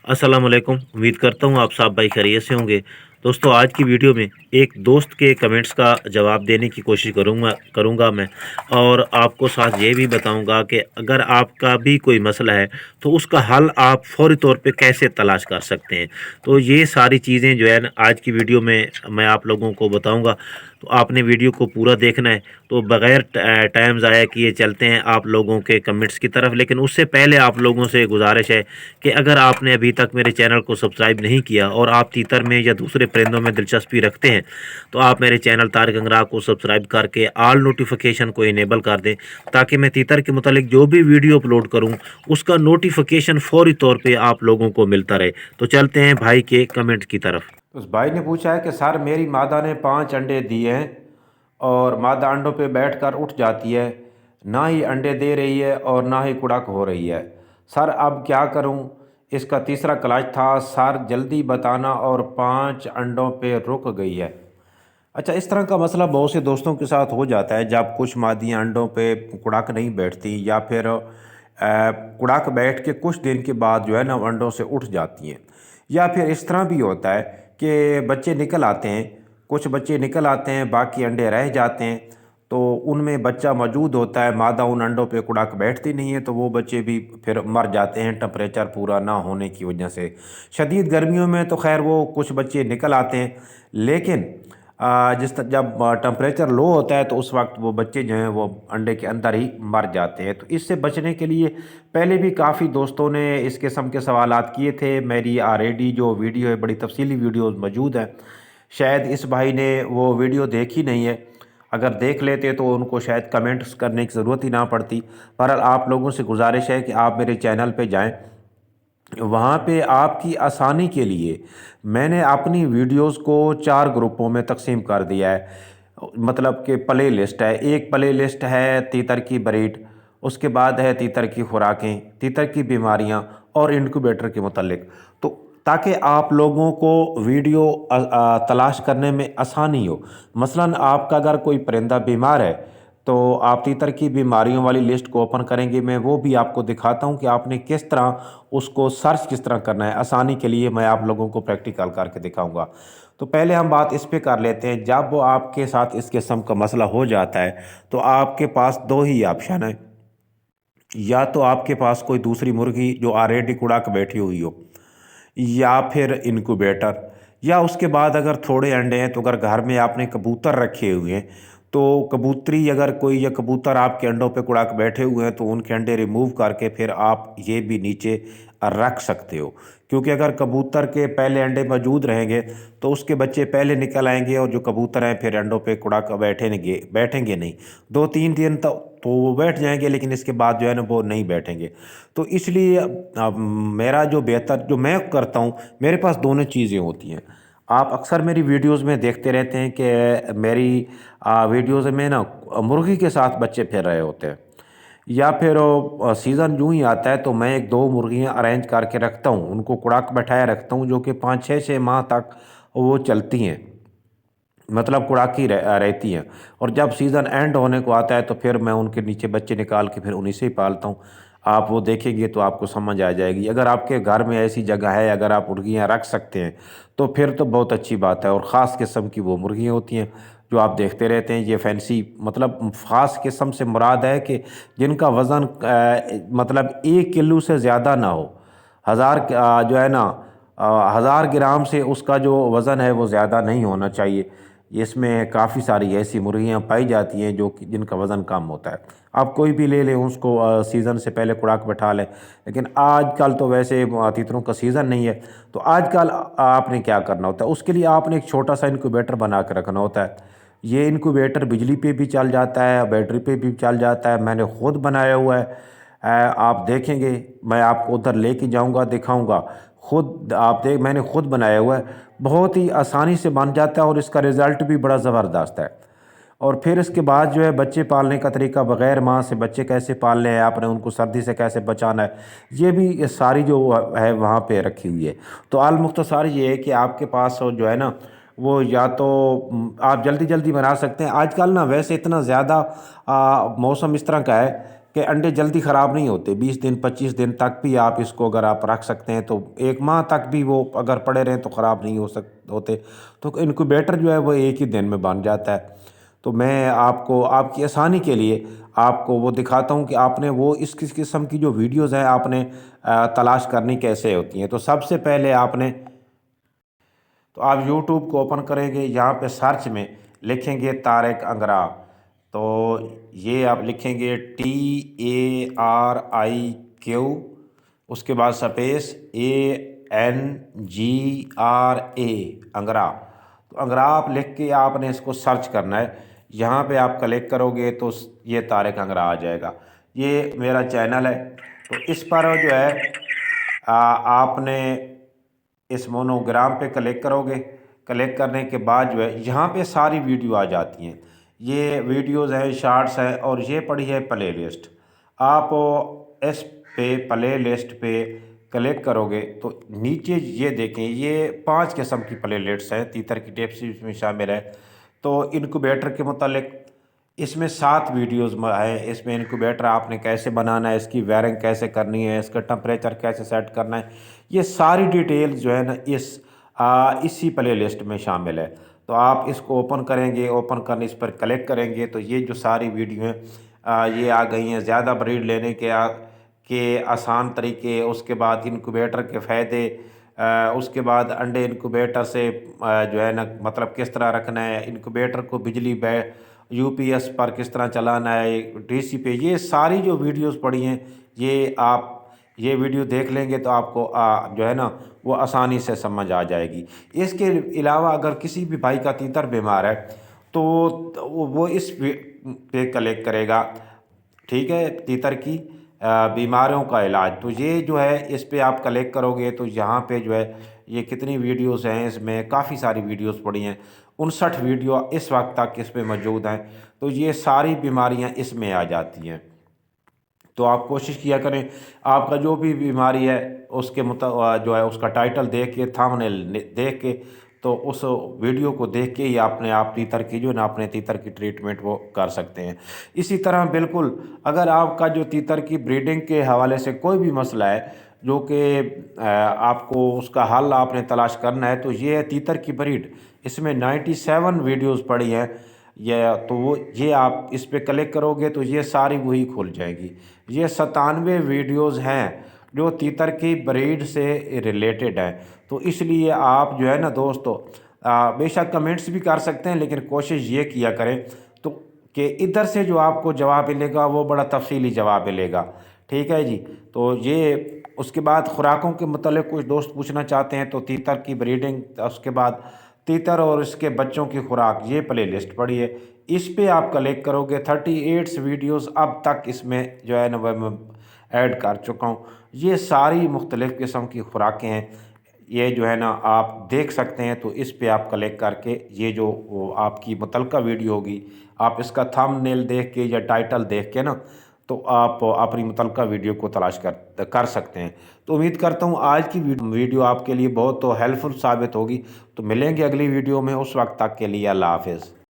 अस्सलाम वालेकुम। उम्मीद करता हूँ आप सब भाई खैरियत से होंगे। दोस्तों, आज की वीडियो में एक दोस्त के कमेंट्स का जवाब देने की कोशिश करूँगा मैं, और आपको साथ ये भी बताऊँगा कि अगर आपका भी कोई मसला है तो उसका हल आप फ़ौरी तौर पे कैसे तलाश कर सकते हैं। तो ये सारी चीज़ें जो है ना, आज की वीडियो में मैं आप लोगों को बताऊँगा। तो आपने वीडियो को पूरा देखना है। तो बग़ैर टाइम ज़ाया किए चलते हैं आप लोगों के कमेंट्स की तरफ। लेकिन उससे पहले आप लोगों से गुज़ारिश है कि अगर आपने अभी तक मेरे चैनल को सब्सक्राइब नहीं किया और आप तीतर में या दूसरे परिंदों में दिलचस्पी रखते हैं, तो आप मेरे चैनल तारिक अंगरा को सब्सक्राइब करके ऑल नोटिफिकेशन को इनेबल कर दें, ताकि मैं तीतर के मुतालिक जो भी वीडियो अपलोड करूं उसका नोटिफिकेशन फौरी तौर पे आप लोगों को मिलता रहे। तो चलते हैं भाई के कमेंट की तरफ। उस भाई ने पूछा है कि सर मेरी मादा ने 5 अंडे दिए हैं और मादा अंडों पे बैठकर उठ जाती है, ना ही अंडे दे रही है और ना ही कुड़क हो रही है। सर अब क्या करूं? इसका तीसरा क्लास था, सर जल्दी बताना, और 5 अंडों पे रुक गई है। अच्छा, इस तरह का मसला बहुत से दोस्तों के साथ हो जाता है जब कुछ मादियाँ अंडों पे कुड़ाक नहीं बैठती, या फिर कुड़ाक बैठ के कुछ दिन के बाद जो है ना अंडों से उठ जाती हैं। या फिर इस तरह भी होता है कि बच्चे निकल आते हैं, कुछ बच्चे निकल आते हैं, बाकी अंडे रह जाते हैं, तो उनमें बच्चा मौजूद होता है, मादा उन अंडों पे कुड़ाक बैठती नहीं है, तो वो बच्चे भी फिर मर जाते हैं टेम्परेचर पूरा ना होने की वजह से। शदीद गर्मियों में तो खैर वो कुछ बच्चे निकल आते हैं, लेकिन जब टेम्परेचर लो होता है तो उस वक्त वो बच्चे जो हैं वो अंडे के अंदर ही मर जाते हैं। तो इससे बचने के लिए पहले भी काफ़ी दोस्तों ने इस किस्म के सवालात किए थे। मेरी ऑलरेडी जो वीडियो है, बड़ी तफसीली वीडियो मौजूद है। शायद इस भाई ने वो वीडियो देखी नहीं है। अगर देख लेते तो उनको शायद कमेंट्स करने की ज़रूरत ही ना पड़ती। बहरहाल आप लोगों से गुजारिश है कि आप मेरे चैनल पे जाएं, वहाँ पे आपकी आसानी के लिए मैंने अपनी वीडियोस को 4 ग्रुपों में तकसीम कर दिया है। मतलब कि प्ले लिस्ट है, एक प्ले लिस्ट है तीतर की ब्रीड, उसके बाद है तीतर की खुराकें, तीतर की बीमारियाँ और इनक्यूबेटर के मुतल्लिक। तो ताकि आप लोगों को वीडियो तलाश करने में आसानी हो। मसलन आपका अगर कोई परिंदा बीमार है तो आप तीतर की बीमारियों वाली लिस्ट को ओपन करेंगे, मैं वो भी आपको दिखाता हूँ कि आपने किस तरह उसको सर्च किस तरह करना है। आसानी के लिए मैं आप लोगों को प्रैक्टिकल करके दिखाऊंगा। तो पहले हम बात इस पे कर लेते हैं। जब वो आपके साथ इस किस्म का मसला हो जाता है तो आपके पास दो ही ऑप्शन है। या तो आपके पास कोई दूसरी मुर्गी जो ऑलरेडी कुड़ाक बैठी हुई हो, या फिर इनक्यूबेटर, या उसके बाद अगर थोड़े अंडे हैं तो अगर घर में आपने कबूतर रखे हुए हैं तो कबूतरी अगर कोई, या कबूतर आपके अंडों पे कुड़ाक बैठे हुए हैं तो उनके अंडे रिमूव करके फिर आप ये भी नीचे रख सकते हो। क्योंकि अगर कबूतर के पहले अंडे मौजूद रहेंगे तो उसके बच्चे पहले निकल आएंगे, और जो कबूतर हैं फिर अंडों पे कुड़ाक बैठेंगे नहीं। 2-3 दिन तो वो बैठ जाएंगे, लेकिन इसके बाद जो है ना वो नहीं बैठेंगे। तो इसलिए अब मेरा जो बेहतर जो मैं करता हूँ, मेरे पास दोनों चीज़ें होती हैं। आप अक्सर मेरी वीडियोस में देखते रहते हैं कि मेरी वीडियोस में ना मुर्गी के साथ बच्चे फिर रहे होते हैं, या फिर सीज़न यूँ ही आता है तो मैं 1-2 मुर्गियाँ अरेंज करके रखता हूँ, उनको कुड़ाक बैठाया रखता हूँ, जो कि 5-6 माह तक वो चलती हैं, मतलब कुड़ाकी रहती हैं। और जब सीज़न एंड होने को आता है तो फिर मैं उनके नीचे बच्चे निकाल के फिर उन्हीं से ही पालता हूँ। आप वो देखेंगे तो आपको समझ आ जाएगी। अगर आपके घर में ऐसी जगह है, अगर आप मुर्गियाँ रख सकते हैं तो फिर तो बहुत अच्छी बात है। और ख़ास किस्म की वो मुर्गियाँ होती हैं जो आप देखते रहते हैं, ये फैंसी, मतलब ख़ास किस्म से मुराद है कि जिनका वज़न मतलब 1 किलो से ज़्यादा ना हो। हज़ार जो है ना 1000 ग्राम से उसका जो वज़न है वो ज़्यादा नहीं होना चाहिए। इसमें काफ़ी सारी ऐसी मुर्गियाँ पाई जाती हैं जो कि जिनका वज़न कम होता है। आप कोई भी ले लें, उसको सीज़न से पहले खुराक बैठा लें। लेकिन आजकल तो वैसे तीतरों का सीज़न नहीं है, तो आजकल आपने क्या करना होता है, उसके लिए आपने एक छोटा सा इनक्यूबेटर बना के रखना होता है। ये इनक्यूबेटर बिजली पे भी चल जाता है, बैटरी पे भी चल जाता है, मैंने ख़ुद बनाया हुआ है। आप देखेंगे, मैं आपको उधर लेके जाऊंगा, दिखाऊंगा। खुद आप देख, मैंने खुद बनाया हुआ है, बहुत ही आसानी से बन जाता है और इसका रिज़ल्ट भी बड़ा ज़बरदस्त है। और फिर इसके बाद जो है बच्चे पालने का तरीका, बग़ैर माँ से बच्चे कैसे पालने हैं, आपने उनको सर्दी से कैसे बचाना है, ये भी ये सारी जो है वहाँ पे रखी हुई है। तो अलमुख्तसर ये है कि आपके पास जो है ना वो, या तो आप जल्दी जल्दी बना सकते हैं। आजकल ना वैसे इतना ज़्यादा मौसम इस तरह का है कि अंडे जल्दी ख़राब नहीं होते, 20 दिन 25 दिन तक भी आप इसको अगर आप रख सकते हैं तो 1 माह तक भी वो अगर पड़े रहें तो ख़राब नहीं होते। तो इनक्यूबेटर जो है वो 1 ही दिन में बन जाता है। तो मैं आपको आपकी आसानी के लिए आपको वो दिखाता हूँ कि आपने वो इस किस्म की जो वीडियोज़ हैं आपने तलाश करनी कैसे होती हैं। तो सबसे पहले आपने तो आप यूट्यूब को ओपन करेंगे, यहाँ पे सर्च में लिखेंगे तारिक अंगरा। तो ये आप लिखेंगे TARIQ, उसके बाद स्पेस ANGRA, अंगरा। तो अंगरा आप लिख के आपने इसको सर्च करना है। यहाँ पे आप क्लिक करोगे तो ये तारिक अंगरा आ जाएगा। ये मेरा चैनल है। तो इस पर जो है आपने इस मोनोग्राम पे क्लिक करोगे। क्लिक करने के बाद जो है यहाँ पे सारी वीडियो आ जाती हैं। ये वीडियोज़ हैं, शॉर्ट्स हैं, और ये पड़ी है प्ले लिस्ट। आप इस पे प्ले लिस्ट पे क्लिक करोगे तो नीचे ये देखें, ये 5 किस्म की प्ले लिस्ट हैं। तीतर की टिप्स इसमें शामिल है। तो इनक्यूबेटर के मुतालिक इसमें 7 वीडियोज़ है। इसमें इनक्यूबेटर आपने कैसे बनाना है, इसकी वायरिंग कैसे करनी है, इसका टेम्परेचर कैसे सेट करना है, ये सारी डिटेल्स जो है ना इसी प्ले लिस्ट में शामिल है। तो आप इसको ओपन करेंगे, ओपन करने इस पर क्लिक करेंगे तो ये जो सारी वीडियो हैं ये आ गई हैं। ज़्यादा ब्रीड लेने के आसान तरीके, उसके बाद इनक्यूबेटर के फ़ायदे, उसके बाद अंडे इनक्यूबेटर से जो है ना मतलब किस तरह रखना है, इनक्यूबेटर को बिजली UPS पर किस तरह चलाना है, DC पे, ये सारी जो वीडियोस पड़ी हैं ये आप ये वीडियो देख लेंगे तो आपको जो है ना वो आसानी से समझ आ जाएगी। इसके अलावा अगर किसी भी भाई का तीतर बीमार है तो वो इस पे क्लिक करेगा, ठीक है, तीतर की बीमारियों का इलाज। तो ये जो है इस पे आप क्लिक करोगे तो यहाँ पे जो है ये कितनी वीडियोस हैं, इसमें काफ़ी सारी वीडियोस पड़ी हैं। 59 वीडियो इस वक्त तक इस पे मौजूद हैं। तो ये सारी बीमारियाँ इसमें आ जाती हैं। तो आप कोशिश किया करें, आपका जो भी बीमारी है उसके जो है उसका टाइटल देख के, थंबनेल देख के, तो उस वीडियो को देख के ही आपने आप तीतर की जो ना अपने तीतर की ट्रीटमेंट वो कर सकते हैं। इसी तरह बिल्कुल अगर आपका जो तीतर की ब्रीडिंग के हवाले से कोई भी मसला है जो कि आपको उसका हल आपने तलाश करना है, तो ये है तीतर की ब्रीड। इसमें 97 वीडियोज़ पड़ी हैं। ये आप इस पे क्लिक करोगे तो ये सारी वही खुल जाएगी। ये 97 वीडियोज़ हैं जो तीतर की ब्रीड से रिलेटेड हैं। तो इसलिए आप जो है ना दोस्तों बेशक कमेंट्स भी कर सकते हैं, लेकिन कोशिश ये किया करें तो कि इधर से जो आपको जवाब मिलेगा वो बड़ा तफसीली जवाब मिलेगा, ठीक है जी। तो ये उसके बाद खुराकों के मतलब कुछ दोस्त पूछना चाहते हैं तो तीतर की ब्रीडिंग, उसके बाद तीतर और इसके बच्चों की खुराक, ये प्ले लिस्ट पड़ी है। इस पे आप क्लिक करोगे 38 वीडियोस अब तक इसमें जो है ना मैं ऐड कर चुका हूँ। ये सारी मुख्तलिफ़ किस्म की खुराकें हैं, ये जो है ना आप देख सकते हैं। तो इस पे आप क्लिक करके ये जो वो आपकी मुतलका वीडियो होगी, आप इसका थंबनेल देख के या टाइटल देख के ना तो आप अपनी मुतलका वीडियो को तलाश कर सकते हैं। तो उम्मीद करता हूँ आज की वीडियो आपके लिए बहुत हेल्पफुल साबित होगी। तो मिलेंगे अगली वीडियो में, उस वक्त तक के लिए अल्लाह हाफ़िज़।